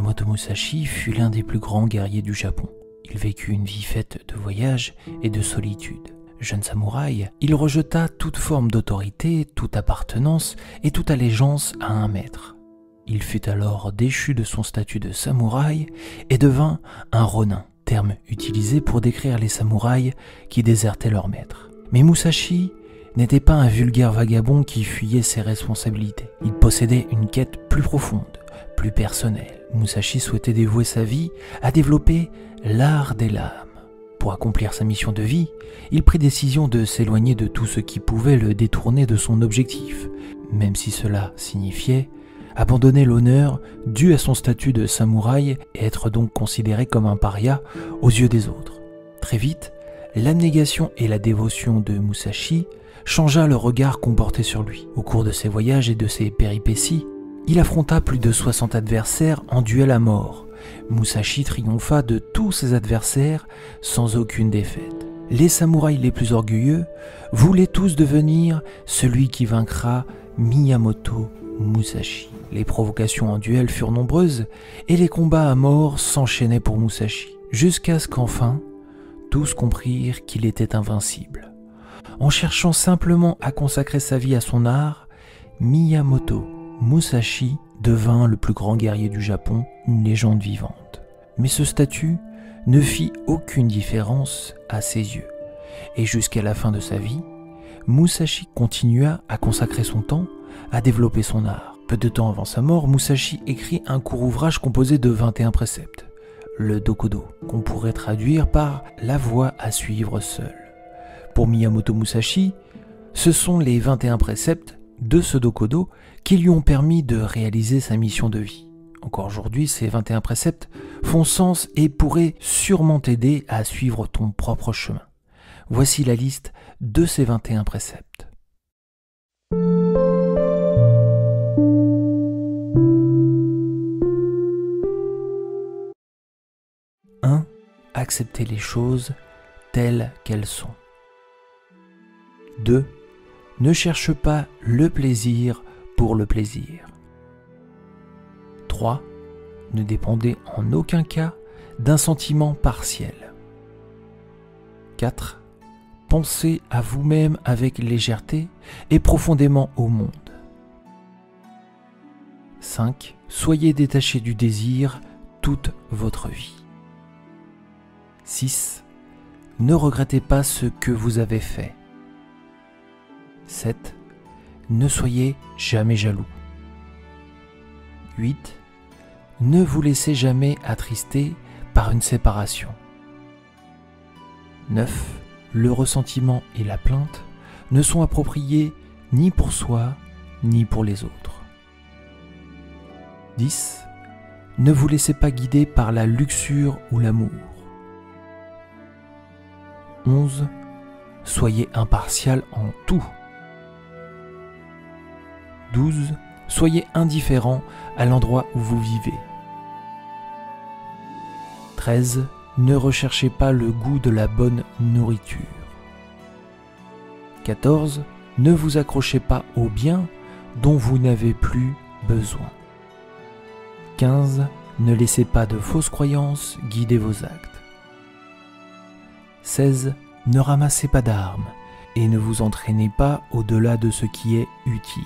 Miyamoto Musashi fut l'un des plus grands guerriers du Japon. Il vécut une vie faite de voyages et de solitude. Jeune samouraï, il rejeta toute forme d'autorité, toute appartenance et toute allégeance à un maître. Il fut alors déchu de son statut de samouraï et devint un ronin, terme utilisé pour décrire les samouraïs qui désertaient leur maître. Mais Musashi n'était pas un vulgaire vagabond qui fuyait ses responsabilités. Il possédait une quête plus profonde, plus personnelle. Musashi souhaitait dévouer sa vie à développer l'art des lames. Pour accomplir sa mission de vie, il prit décision de s'éloigner de tout ce qui pouvait le détourner de son objectif, même si cela signifiait abandonner l'honneur dû à son statut de samouraï et être donc considéré comme un paria aux yeux des autres. Très vite, l'abnégation et la dévotion de Musashi changea le regard qu'on portait sur lui. Au cours de ses voyages et de ses péripéties, il affronta plus de 60 adversaires en duel à mort. Musashi triompha de tous ses adversaires sans aucune défaite. Les samouraïs les plus orgueilleux voulaient tous devenir celui qui vaincra Miyamoto Musashi. Les provocations en duel furent nombreuses et les combats à mort s'enchaînaient pour Musashi, jusqu'à ce qu'enfin, tous comprirent qu'il était invincible. En cherchant simplement à consacrer sa vie à son art, Miyamoto Musashi devint le plus grand guerrier du Japon, une légende vivante. Mais ce statut ne fit aucune différence à ses yeux. Et jusqu'à la fin de sa vie, Musashi continua à consacrer son temps à développer son art. Peu de temps avant sa mort, Musashi écrit un court ouvrage composé de 21 préceptes, le Dokodo, qu'on pourrait traduire par « la voie à suivre seul ». Pour Miyamoto Musashi, ce sont les 21 préceptes de ce Dokodo qui lui ont permis de réaliser sa mission de vie. Encore aujourd'hui, ces 21 préceptes font sens et pourraient sûrement t'aider à suivre ton propre chemin. Voici la liste de ces 21 préceptes. 1. Accepter les choses telles qu'elles sont. 2. Ne cherche pas le plaisir pour le plaisir. 3. Ne dépendez en aucun cas d'un sentiment partiel. 4. Pensez à vous-même avec légèreté et profondément au monde. 5. Soyez détaché du désir toute votre vie. 6. Ne regrettez pas ce que vous avez fait. 7. Ne soyez jamais jaloux. 8. Ne vous laissez jamais attrister par une séparation. 9. Le ressentiment et la plainte ne sont appropriés ni pour soi ni pour les autres. 10. Ne vous laissez pas guider par la luxure ou l'amour. 11. Soyez impartial en tout. 12. Soyez indifférent à l'endroit où vous vivez. 13. Ne recherchez pas le goût de la bonne nourriture. 14. Ne vous accrochez pas aux biens dont vous n'avez plus besoin. 15. Ne laissez pas de fausses croyances guider vos actes. 16. Ne ramassez pas d'armes et ne vous entraînez pas au-delà de ce qui est utile.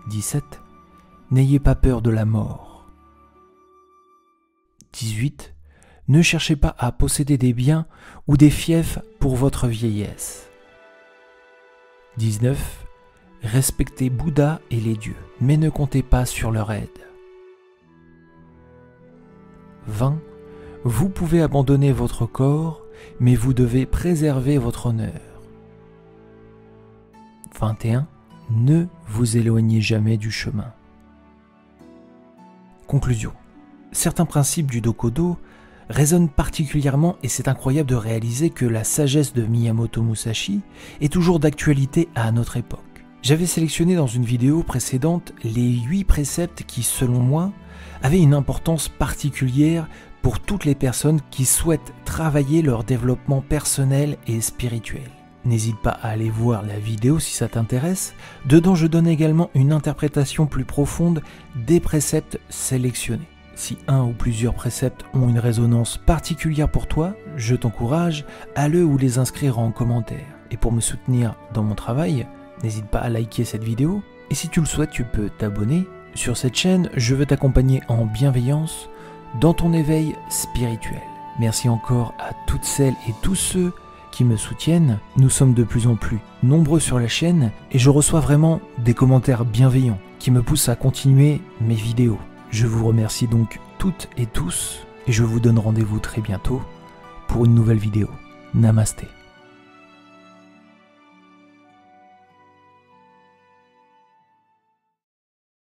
17. N'ayez pas peur de la mort. 18. Ne cherchez pas à posséder des biens ou des fiefs pour votre vieillesse. 19. Respectez Bouddha et les dieux, mais ne comptez pas sur leur aide. 20. Vous pouvez abandonner votre corps, mais vous devez préserver votre honneur. 21. Ne vous éloignez jamais du chemin. Conclusion. Certains principes du Dokodo résonnent particulièrement et c'est incroyable de réaliser que la sagesse de Miyamoto Musashi est toujours d'actualité à notre époque. J'avais sélectionné dans une vidéo précédente les 8 préceptes qui, selon moi, avaient une importance particulière pour toutes les personnes qui souhaitent travailler leur développement personnel et spirituel. n'hésite pas à aller voir la vidéo si ça t'intéresse. Dedans, je donne également une interprétation plus profonde des préceptes sélectionnés. Si un ou plusieurs préceptes ont une résonance particulière pour toi, je t'encourage à le ou les inscrire en commentaire. Et pour me soutenir dans mon travail, n'hésite pas à liker cette vidéo. Et si tu le souhaites, tu peux t'abonner. Sur cette chaîne, je veux t'accompagner en bienveillance dans ton éveil spirituel. Merci encore à toutes celles et tous ceux qui me soutiennent. Nous sommes de plus en plus nombreux sur la chaîne et je reçois vraiment des commentaires bienveillants qui me poussent à continuer mes vidéos. Je vous remercie donc toutes et tous et je vous donne rendez-vous très bientôt pour une nouvelle vidéo. Namasté.